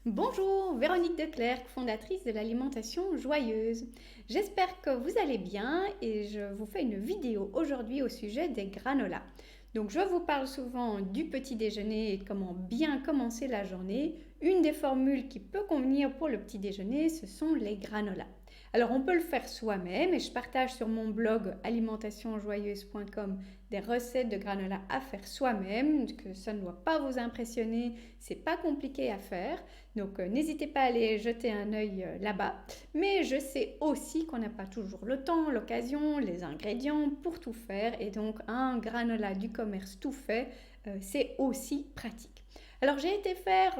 Bonjour, Véronique Declercq, fondatrice de l'alimentation joyeuse. J'espère que vous allez bien et je vous fais une vidéo aujourd'hui au sujet des granolas. Donc je vous parle souvent du petit déjeuner et de comment bien commencer la journée. Une des formules qui peut convenir pour le petit déjeuner, ce sont les granolas. Alors on peut le faire soi-même et je partage sur mon blog alimentationjoyeuse.com des recettes de granola à faire soi-même, que ça ne doit pas vous impressionner, c'est pas compliqué à faire. Donc n'hésitez pas à aller jeter un œil là-bas. Mais je sais aussi qu'on n'a pas toujours le temps, l'occasion, les ingrédients pour tout faire. Et donc un granola du commerce tout fait, c'est aussi pratique. Alors j'ai été faire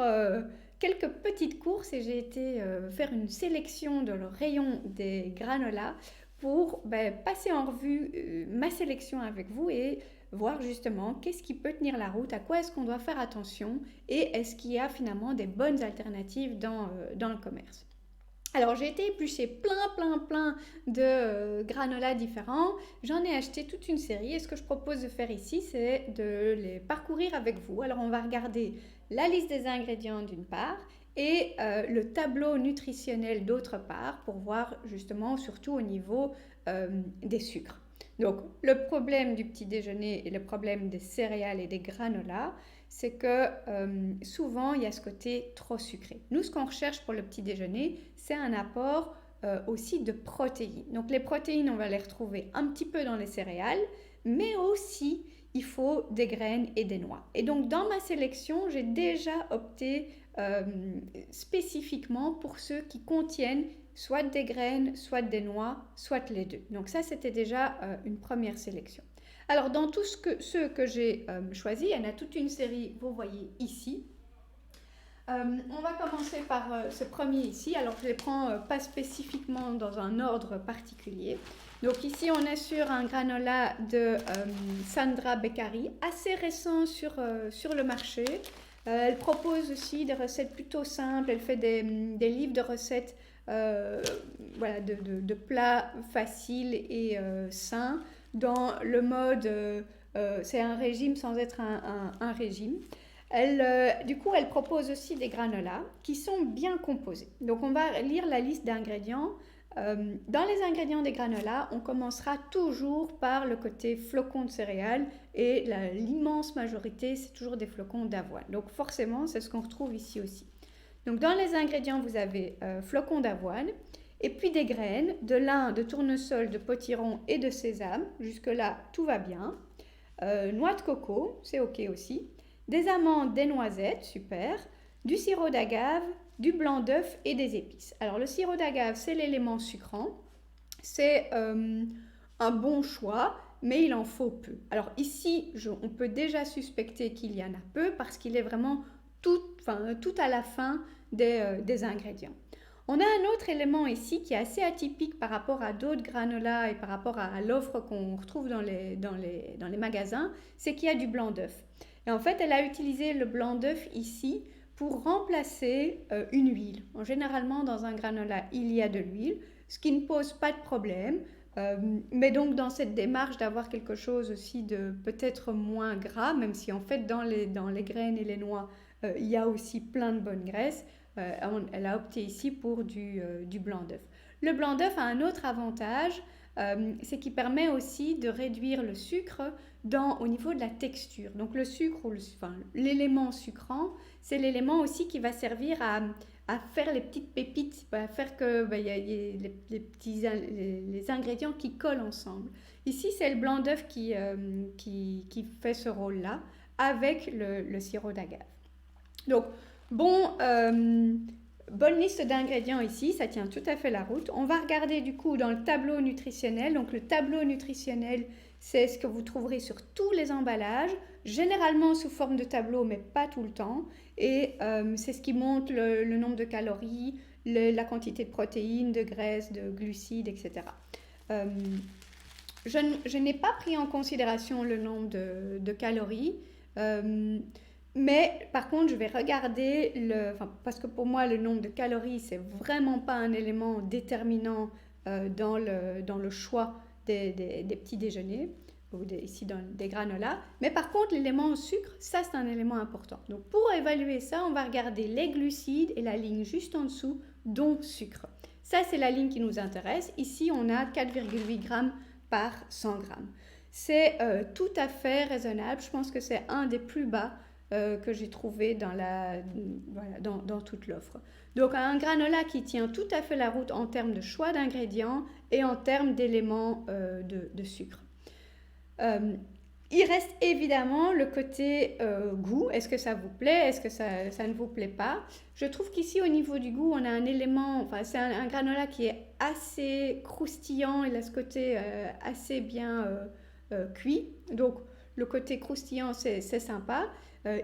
quelques petites courses et j'ai été faire une sélection de le rayon des granolas pour passer en revue ma sélection avec vous et voir justement qu'est-ce qui peut tenir la route, à quoi est-ce qu'on doit faire attention et est-ce qu'il y a finalement des bonnes alternatives dans le commerce. Alors j'ai été éplucher plein de granolas différents. J'en ai acheté toute une série et ce que je propose de faire ici, c'est de les parcourir avec vous. Alors on va regarder la liste des ingrédients d'une part et le tableau nutritionnel d'autre part pour voir justement surtout au niveau des sucres. Donc le problème du petit déjeuner et le problème des céréales et des granolas, c'est que souvent il y a ce côté trop sucré. Nous, ce qu'on recherche pour le petit déjeuner, c'est un apport aussi de protéines. Donc les protéines, on va les retrouver un petit peu dans les céréales, mais aussi il faut des graines et des noix. Et donc dans ma sélection, j'ai déjà opté spécifiquement pour ceux qui contiennent soit des graines, soit des noix, soit les deux. Donc ça, c'était déjà une première sélection. Alors, dans tous ceux que j'ai choisis, il y en a toute une série, vous voyez ici. On va commencer par ce premier ici. Alors, je les prends pas spécifiquement dans un ordre particulier. Donc ici, on est sur un granola de Sandra Beccari, assez récent sur le marché. Elle propose aussi des recettes plutôt simples. Elle fait des livres de recettes voilà, de plats faciles et sains dans le mode c'est un régime sans être un régime. Du coup, elle propose aussi des granolas qui sont bien composés. Donc, on va lire la liste d'ingrédients. Dans les ingrédients des granolas, on commencera toujours par le côté flocons de céréales et l'immense majorité, c'est toujours des flocons d'avoine. Donc, forcément, c'est ce qu'on retrouve ici aussi. Donc, dans les ingrédients, vous avez flocons d'avoine et puis des graines, de lin, de tournesol, de potiron et de sésame. Jusque-là, tout va bien. Noix de coco, c'est OK aussi. Des amandes, des noisettes, super. Du sirop d'agave, du blanc d'œuf et des épices. Alors le sirop d'agave, c'est l'élément sucrant. C'est un bon choix, mais il en faut peu. Alors ici, on peut déjà suspecter qu'il y en a peu parce qu'il est vraiment tout à la fin des ingrédients. On a un autre élément ici qui est assez atypique par rapport à d'autres granolas et par rapport à l'offre qu'on retrouve dans les magasins, c'est qu'il y a du blanc d'œuf. Et en fait, elle a utilisé le blanc d'œuf ici pour remplacer une huile. Généralement, dans un granola, il y a de l'huile, ce qui ne pose pas de problème. Mais donc, dans cette démarche d'avoir quelque chose aussi de peut-être moins gras, même si en fait, dans les graines et les noix, il y a aussi plein de bonnes graisses, elle a opté ici pour du blanc d'œuf. Le blanc d'œuf a un autre avantage, c'est qu'il permet aussi de réduire le sucre au niveau de la texture. Donc le sucre, l'élément sucrant, c'est l'élément aussi qui va servir à faire les petites pépites, à faire que y a les ingrédients qui collent ensemble. Ici, c'est le blanc d'œuf qui fait ce rôle-là avec le sirop d'agave. Donc, bonne liste d'ingrédients ici, ça tient tout à fait la route. On va regarder du coup dans le tableau nutritionnel. Donc, le tableau nutritionnel, c'est ce que vous trouverez sur tous les emballages, généralement sous forme de tableau, mais pas tout le temps. Et c'est ce qui montre le nombre de calories, la quantité de protéines, de graisses, de glucides, etc. Euh, je n'ai pas pris en considération le nombre de calories. Mais par contre, je vais regarder parce que pour moi, le nombre de calories, c'est vraiment pas un élément déterminant dans le choix des petits déjeuners. ici dans des granolas. Mais par contre, l'élément sucre, ça c'est un élément important. Donc pour évaluer ça, on va regarder les glucides et la ligne juste en dessous, dont sucre. Ça c'est la ligne qui nous intéresse. Ici, on a 4,8 grammes par 100 grammes. C'est tout à fait raisonnable. Je pense que c'est un des plus bas que j'ai trouvé dans toute l'offre. Donc un granola qui tient tout à fait la route en termes de choix d'ingrédients et en termes d'éléments de sucre. Il reste évidemment le côté goût. Est-ce que ça vous plaît? Est-ce que ça ne vous plaît pas? Je trouve qu'ici au niveau du goût, on a un élément, enfin c'est un granola qui est assez croustillant. Il a ce côté assez bien cuit. Donc le côté croustillant, c'est sympa.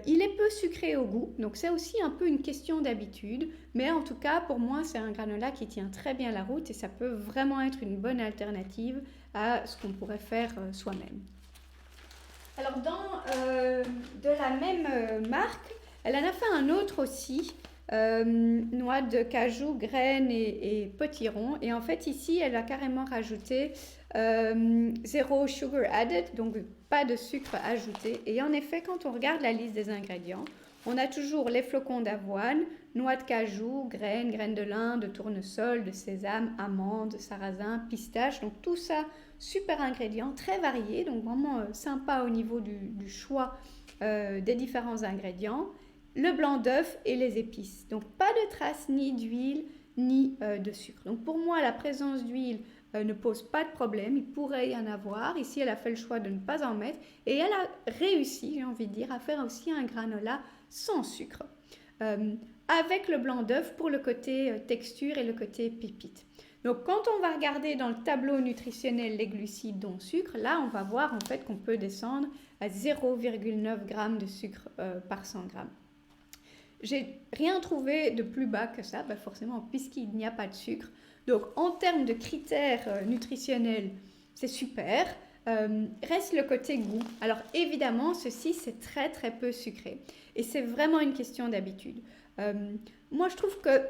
Il est peu sucré au goût, donc c'est aussi un peu une question d'habitude, mais en tout cas pour moi c'est un granola qui tient très bien la route et ça peut vraiment être une bonne alternative à ce qu'on pourrait faire soi-même. Alors de la même marque, elle en a fait un autre aussi, noix de cajou, graines et potiron, et en fait ici elle a carrément rajouté zéro sugar added, donc pas de sucre ajouté. Et en effet, quand on regarde la liste des ingrédients, on a toujours les flocons d'avoine, noix de cajou, graines de lin, de tournesol, de sésame, amandes, sarrasin, pistache. Donc tout ça, super ingrédients, très variés, donc vraiment sympa au niveau du choix des différents ingrédients. Le blanc d'œuf et les épices. Donc pas de traces ni d'huile ni de sucre. Donc pour moi, la présence d'huile ne pose pas de problème, il pourrait y en avoir. Ici, elle a fait le choix de ne pas en mettre et elle a réussi, j'ai envie de dire, à faire aussi un granola sans sucre, avec le blanc d'œuf pour le côté texture et le côté pépite. Donc quand on va regarder dans le tableau nutritionnel les glucides dont sucre, là on va voir en fait qu'on peut descendre à 0,9 g de sucre par 100 g. J'ai rien trouvé de plus bas que ça, forcément puisqu'il n'y a pas de sucre. Donc en termes de critères nutritionnels, c'est super. Reste le côté goût. Alors évidemment, ceci c'est très très peu sucré. Et c'est vraiment une question d'habitude. Moi je trouve que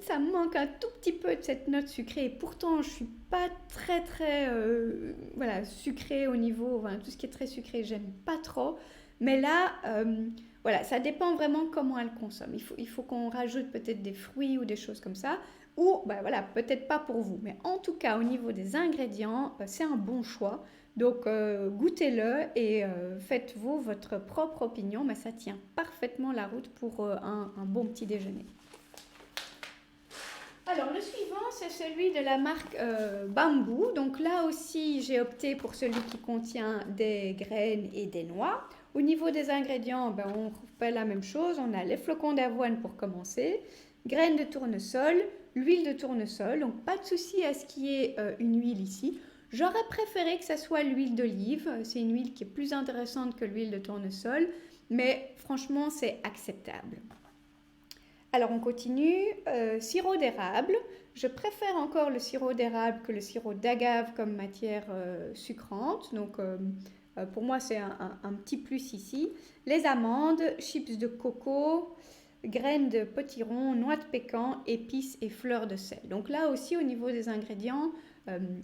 ça me manque un tout petit peu de cette note sucrée. Et pourtant je ne suis pas très très sucrée au niveau, tout ce qui est très sucré, j'aime pas trop. Mais là, ça dépend vraiment comment elle consomme. Il faut qu'on rajoute peut-être des fruits ou des choses comme ça. Ou, peut-être pas pour vous. Mais en tout cas, au niveau des ingrédients, c'est un bon choix. Donc, goûtez-le et faites-vous votre propre opinion. Mais ça tient parfaitement la route pour un bon petit déjeuner. Alors, le suivant, c'est celui de la marque Bamboo. Donc là aussi, j'ai opté pour celui qui contient des graines et des noix. Au niveau des ingrédients, on fait la même chose. On a les flocons d'avoine pour commencer, graines de tournesol, l'huile de tournesol. Donc pas de souci à ce qu'il y ait une huile ici. J'aurais préféré que ça soit l'huile d'olive. C'est une huile qui est plus intéressante que l'huile de tournesol. Mais franchement, c'est acceptable. Alors on continue. Sirop d'érable. Je préfère encore le sirop d'érable que le sirop d'agave comme matière sucrante. Donc pour moi, c'est un petit plus ici. Les amandes, chips de coco, graines de potiron, noix de pécan, épices et fleurs de sel. Donc là aussi, au niveau des ingrédients,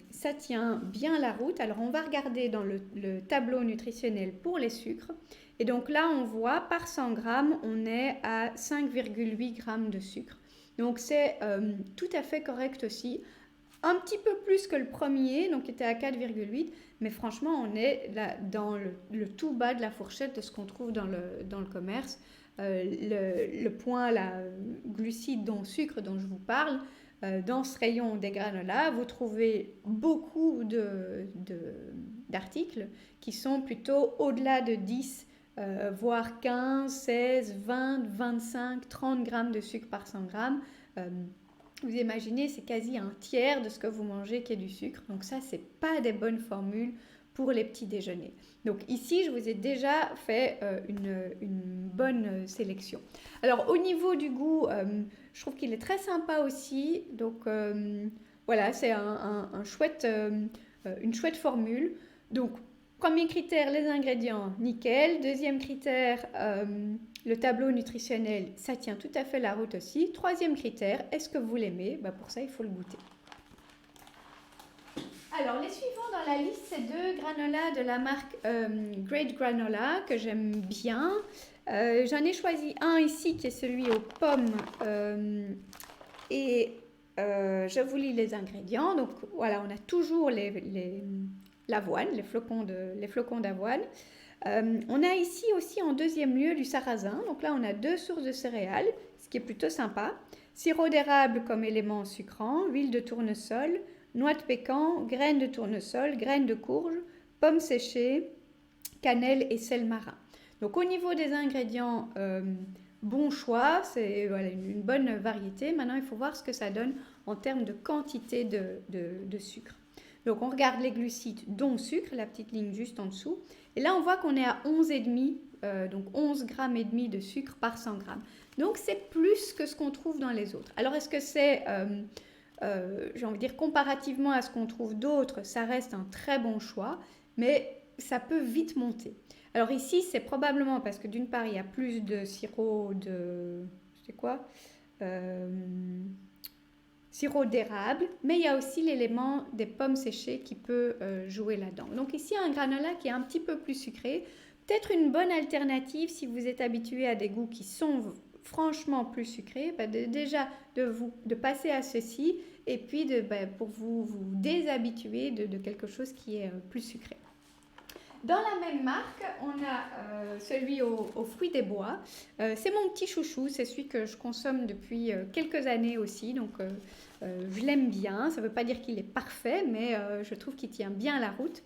ça tient bien la route. Alors, on va regarder dans le tableau nutritionnel pour les sucres. Et donc là, on voit par 100 grammes, on est à 5,8 grammes de sucre. Donc, c'est tout à fait correct aussi. Un petit peu plus que le premier, donc qui était à 4,8, mais franchement, on est là dans le tout bas de la fourchette de ce qu'on trouve dans le commerce. Le point, la glucides dont sucre dont je vous parle, dans ce rayon des granolas, vous trouvez beaucoup d'articles qui sont plutôt au-delà de 10, voire 15, 16, 20, 25, 30 grammes de sucre par 100 grammes. Vous imaginez, c'est quasi un tiers de ce que vous mangez qui est du sucre. Donc ça, c'est pas des bonnes formules pour les petits déjeuners. Donc ici, je vous ai déjà fait une bonne sélection. Alors au niveau du goût, je trouve qu'il est très sympa aussi. Donc c'est une chouette formule. Donc premier critère, les ingrédients, nickel. Deuxième critère, le tableau nutritionnel, ça tient tout à fait la route aussi. Troisième critère, est-ce que vous l'aimez? Pour ça, il faut le goûter. Alors, les suivants dans la liste, c'est deux granolas de la marque Great Granola que j'aime bien. J'en ai choisi un ici qui est celui aux pommes et je vous lis les ingrédients. Donc voilà, on a toujours l'avoine, les flocons d'avoine. On a ici aussi en deuxième lieu du sarrasin. Donc là, on a deux sources de céréales, ce qui est plutôt sympa. Sirop d'érable comme élément sucrant, huile de tournesol, noix de pécan, graines de tournesol, graines de courge, pommes séchées, cannelle et sel marin. Donc au niveau des ingrédients, bon choix, c'est voilà, une bonne variété. Maintenant, il faut voir ce que ça donne en termes de quantité de sucre. Donc on regarde les glucides, dont sucre, la petite ligne juste en dessous. Et là, on voit qu'on est à 11,5, donc 11 grammes et demi de sucre par 100 grammes. Donc c'est plus que ce qu'on trouve dans les autres. Alors est-ce que c'est, j'ai envie de dire, comparativement à ce qu'on trouve d'autres, ça reste un très bon choix, mais ça peut vite monter. Alors ici, c'est probablement parce que d'une part, il y a plus de sirop de... C'est quoi sirop d'érable, mais il y a aussi l'élément des pommes séchées qui peut jouer là-dedans. Donc ici, un granola qui est un petit peu plus sucré, peut-être une bonne alternative si vous êtes habitué à des goûts qui sont franchement plus sucrés, déjà de passer à ceci et puis pour vous déshabituer de quelque chose qui est plus sucré. Dans la même marque, on a celui aux fruits des bois. C'est mon petit chouchou, c'est celui que je consomme depuis quelques années aussi, donc je l'aime bien. Ça ne veut pas dire qu'il est parfait, mais je trouve qu'il tient bien la route.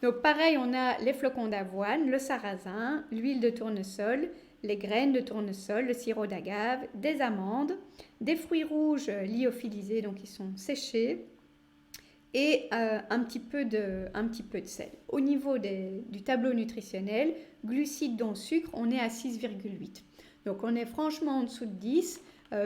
Donc pareil, on a les flocons d'avoine, le sarrasin, l'huile de tournesol, les graines de tournesol, le sirop d'agave, des amandes, des fruits rouges lyophilisés, donc ils sont séchés, et un petit peu de sel. Au niveau du tableau nutritionnel, glucides dont sucre, on est à 6,8. Donc on est franchement en dessous de 10.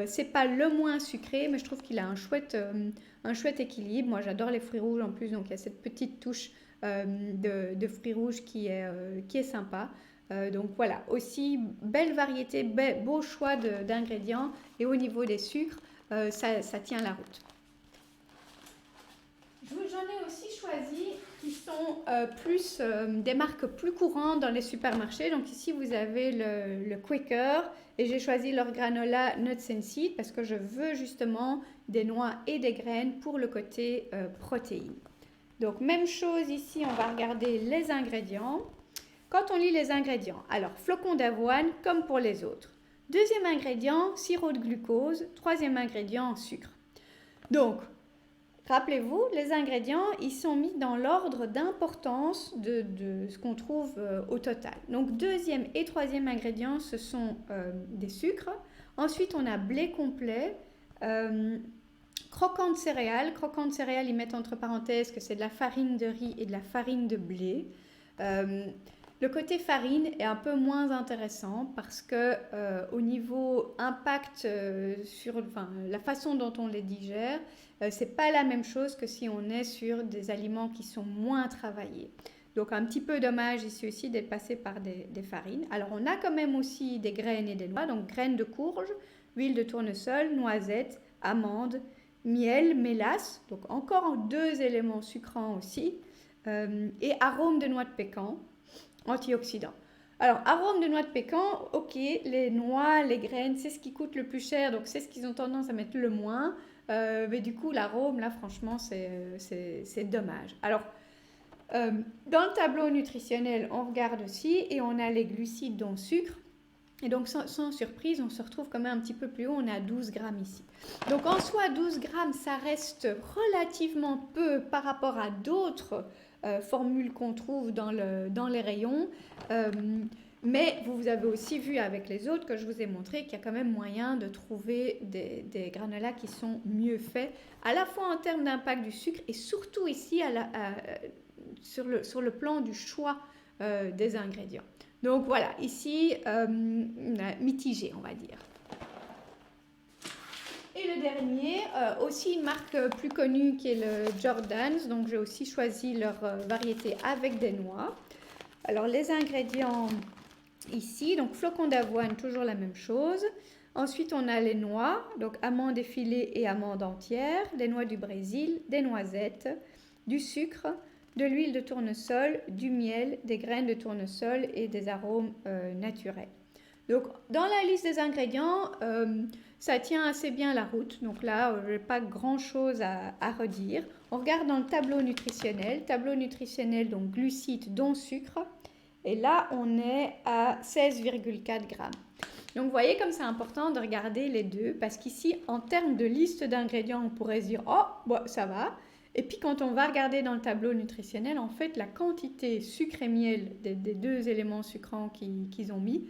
C'est pas le moins sucré, mais je trouve qu'il a un chouette équilibre. Moi j'adore les fruits rouges en plus, donc il y a cette petite touche de fruits rouges qui est sympa. Donc voilà, aussi belle variété, beau choix d'ingrédients, et au niveau des sucres, ça tient la route. J'en ai aussi choisi qui sont des marques plus courantes dans les supermarchés. Donc ici, vous avez le Quaker et j'ai choisi leur granola Nuts and Seeds parce que je veux justement des noix et des graines pour le côté protéines. Donc même chose ici, on va regarder les ingrédients. Quand on lit les ingrédients, alors flocons d'avoine comme pour les autres. Deuxième ingrédient, sirop de glucose. Troisième ingrédient, sucre. Donc, rappelez-vous, les ingrédients, ils sont mis dans l'ordre d'importance de ce qu'on trouve au total. Donc, deuxième et troisième ingrédient, ce sont des sucres. Ensuite, on a blé complet, croquant de céréales. Croquant de céréales, ils mettent entre parenthèses que c'est de la farine de riz et de la farine de blé. Le côté farine est un peu moins intéressant parce que au niveau impact sur la façon dont on les digère, c'est pas la même chose que si on est sur des aliments qui sont moins travaillés. Donc un petit peu dommage ici aussi d'être passé par des farines. Alors on a quand même aussi des graines et des noix, donc graines de courge, huile de tournesol, noisettes, amandes, miel, mélasse, donc encore deux éléments sucrants aussi, et arôme de noix de pécan. Antioxydants. Alors, arôme de noix de pécan, ok, les noix, les graines, c'est ce qui coûte le plus cher, donc c'est ce qu'ils ont tendance à mettre le moins. Mais du coup, l'arôme, là, franchement, c'est dommage. Alors, dans le tableau nutritionnel, on regarde aussi et on a les glucides dont sucre. Et donc, sans surprise, on se retrouve quand même un petit peu plus haut, on est à 12 grammes ici. Donc, en soi, 12 grammes, ça reste relativement peu par rapport à d'autres formules qu'on trouve dans les rayons. Mais vous avez aussi vu avec les autres que je vous ai montré qu'il y a quand même moyen de trouver des granolas qui sont mieux faits, à la fois en termes d'impact du sucre et surtout ici sur le plan du choix des ingrédients. Donc voilà, ici, mitigé, on va dire. Et le dernier, aussi une marque plus connue qui est le Jordan's. Donc j'ai aussi choisi leur variété avec des noix. Alors les ingrédients ici, donc flocons d'avoine, toujours la même chose. Ensuite on a les noix, donc amandes effilées et amandes entières, des noix du Brésil, des noisettes, du sucre, de l'huile de tournesol, du miel, des graines de tournesol et des arômes naturels. Donc, dans la liste des ingrédients, ça tient assez bien la route. Donc là, je n'ai pas grand-chose à redire. On regarde dans le tableau nutritionnel. Tableau nutritionnel, donc glucides, dont sucre. Et là, on est à 16,4 grammes. Donc, vous voyez comme c'est important de regarder les deux. Parce qu'ici, en termes de liste d'ingrédients, on pourrait se dire « Oh, bon, ça va ». Et puis, quand on va regarder dans le tableau nutritionnel, en fait, la quantité sucre et miel des deux éléments sucrants qu'ils ont mis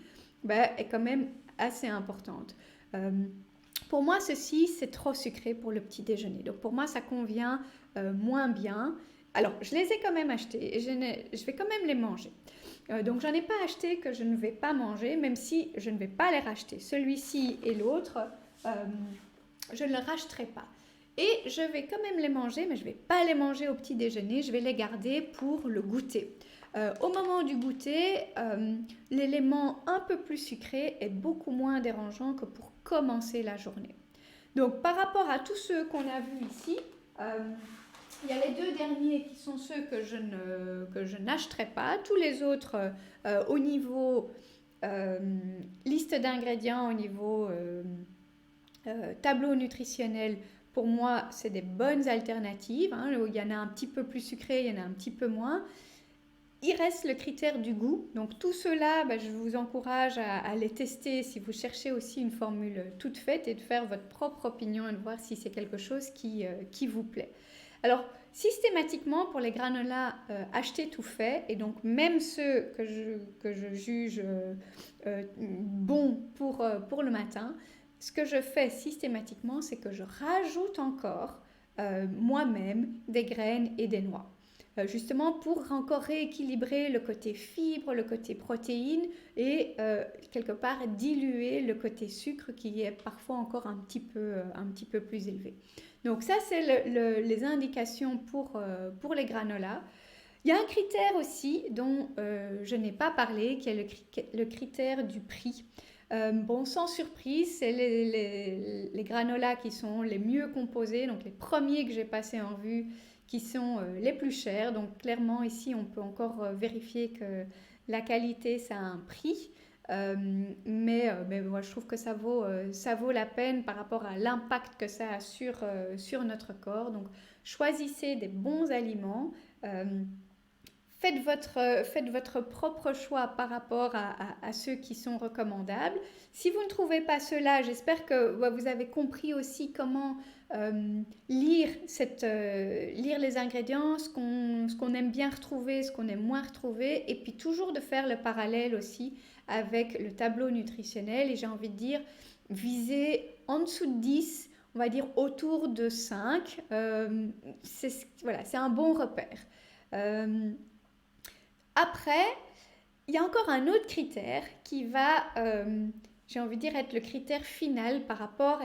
est quand même assez importante. Pour moi, ceci, c'est trop sucré pour le petit déjeuner. Donc, pour moi, ça convient moins bien. Alors, je les ai quand même achetés et je vais quand même les manger. Donc, j'en ai pas acheté que je ne vais pas manger, même si je ne vais pas les racheter. Celui-ci et l'autre, je ne les rachèterai pas. Et je vais quand même les manger, mais je ne vais pas les manger au petit déjeuner, je vais les garder pour le goûter. Au moment du goûter, l'élément un peu plus sucré est beaucoup moins dérangeant que pour commencer la journée. Donc par rapport à tous ceux qu'on a vus ici, il y a les deux derniers qui sont ceux que je n'achèterai pas. Tous les autres, au niveau liste d'ingrédients, au niveau tableau nutritionnel, pour moi, c'est des bonnes alternatives. Il y en a un petit peu plus sucré, il y en a un petit peu moins. Il reste le critère du goût. Donc tout cela, je vous encourage à les tester si vous cherchez aussi une formule toute faite et de faire votre propre opinion et de voir si c'est quelque chose qui vous plaît. Alors, systématiquement, pour les granolas, achetez tout fait. Et donc, même ceux que je juge bons pour le matin, ce que je fais systématiquement, c'est que je rajoute encore moi-même des graines et des noix. Justement pour encore rééquilibrer le côté fibre, le côté protéines et quelque part diluer le côté sucre qui est parfois encore un petit peu plus élevé. Donc ça, c'est les indications pour les granolas. Il y a un critère aussi dont je n'ai pas parlé, qui est le critère du prix. Sans surprise, c'est les granolas qui sont les mieux composés, donc les premiers que j'ai passés en vue, qui sont les plus chers. Donc clairement, ici, on peut encore vérifier que la qualité, ça a un prix. Mais moi, je trouve que ça vaut la peine par rapport à l'impact que ça a sur notre corps. Donc, choisissez des bons aliments. Faites votre propre choix par rapport à ceux qui sont recommandables. Si vous ne trouvez pas cela, j'espère que vous avez compris aussi comment lire les ingrédients, ce qu'on aime bien retrouver, ce qu'on aime moins retrouver, et puis toujours de faire le parallèle aussi avec le tableau nutritionnel. Et j'ai envie de dire, viser en dessous de 10, on va dire autour de 5. C'est un bon repère. Après, il y a encore un autre critère qui va, j'ai envie de dire, être le critère final par rapport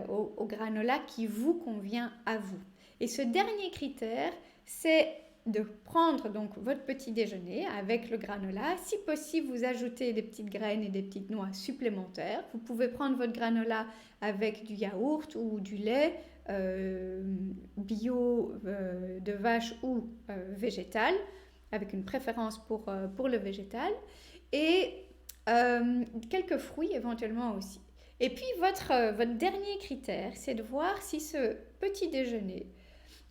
au granola qui vous convient à vous. Et ce dernier critère, c'est de prendre donc votre petit déjeuner avec le granola. Si possible, vous ajoutez des petites graines et des petites noix supplémentaires. Vous pouvez prendre votre granola avec du yaourt ou du lait bio de vache ou végétal, avec une préférence pour le végétal, et quelques fruits éventuellement aussi. Et puis votre dernier critère, c'est de voir si ce petit déjeuner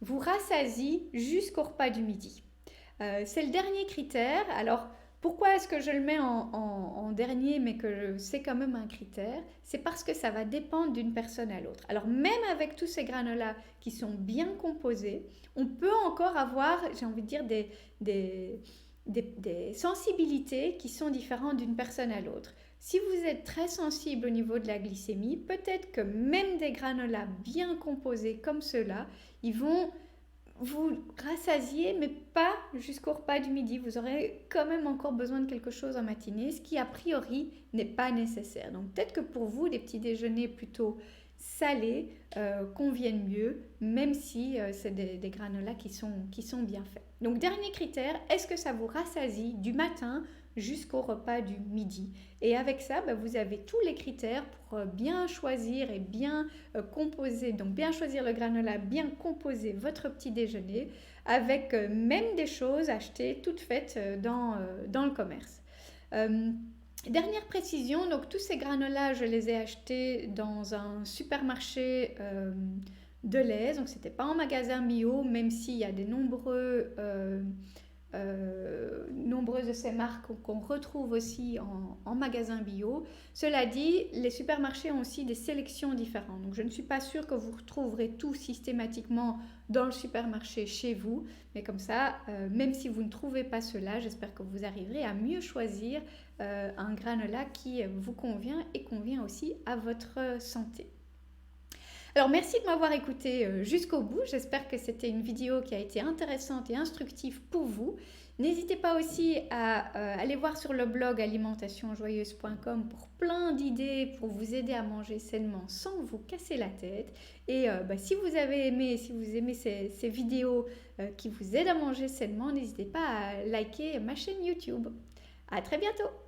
vous rassasie jusqu'au repas du midi. C'est le dernier critère. Alors, pourquoi est-ce que je le mets en dernier, mais que c'est quand même un critère? C'est parce que ça va dépendre d'une personne à l'autre. Alors, même avec tous ces granolas qui sont bien composés, on peut encore avoir, j'ai envie de dire, des sensibilités qui sont différentes d'une personne à l'autre. Si vous êtes très sensible au niveau de la glycémie, peut-être que même des granolas bien composés comme ceux-là, ils vont vous rassasier, mais pas jusqu'au repas du midi. Vous aurez quand même encore besoin de quelque chose en matinée, ce qui a priori n'est pas nécessaire. Donc peut-être que pour vous, des petits déjeuners plutôt salés conviennent mieux, même si c'est des granolas qui sont bien faits. Donc dernier critère, est-ce que ça vous rassasie du matin jusqu'au repas du midi. Et avec ça, vous avez tous les critères pour bien choisir et bien composer, donc bien choisir le granola, bien composer votre petit déjeuner avec même des choses achetées toutes faites dans le commerce. Dernière précision, donc tous ces granolas, je les ai achetés dans un supermarché de l'Aise, donc c'était pas en magasin bio, même s'il y a des nombreuses de ces marques qu'on retrouve aussi en magasin bio. Cela dit, les supermarchés ont aussi des sélections différentes. Donc je ne suis pas sûre que vous retrouverez tout systématiquement dans le supermarché chez vous, mais comme ça, même si vous ne trouvez pas cela, j'espère que vous arriverez à mieux choisir un granola qui vous convient et convient aussi à votre santé. Alors merci de m'avoir écouté jusqu'au bout, j'espère que c'était une vidéo qui a été intéressante et instructive pour vous. N'hésitez pas aussi à aller voir sur le blog alimentation-joyeuse.com pour plein d'idées pour vous aider à manger sainement sans vous casser la tête. Et si vous aimez ces vidéos qui vous aident à manger sainement, n'hésitez pas à liker ma chaîne YouTube. À très bientôt!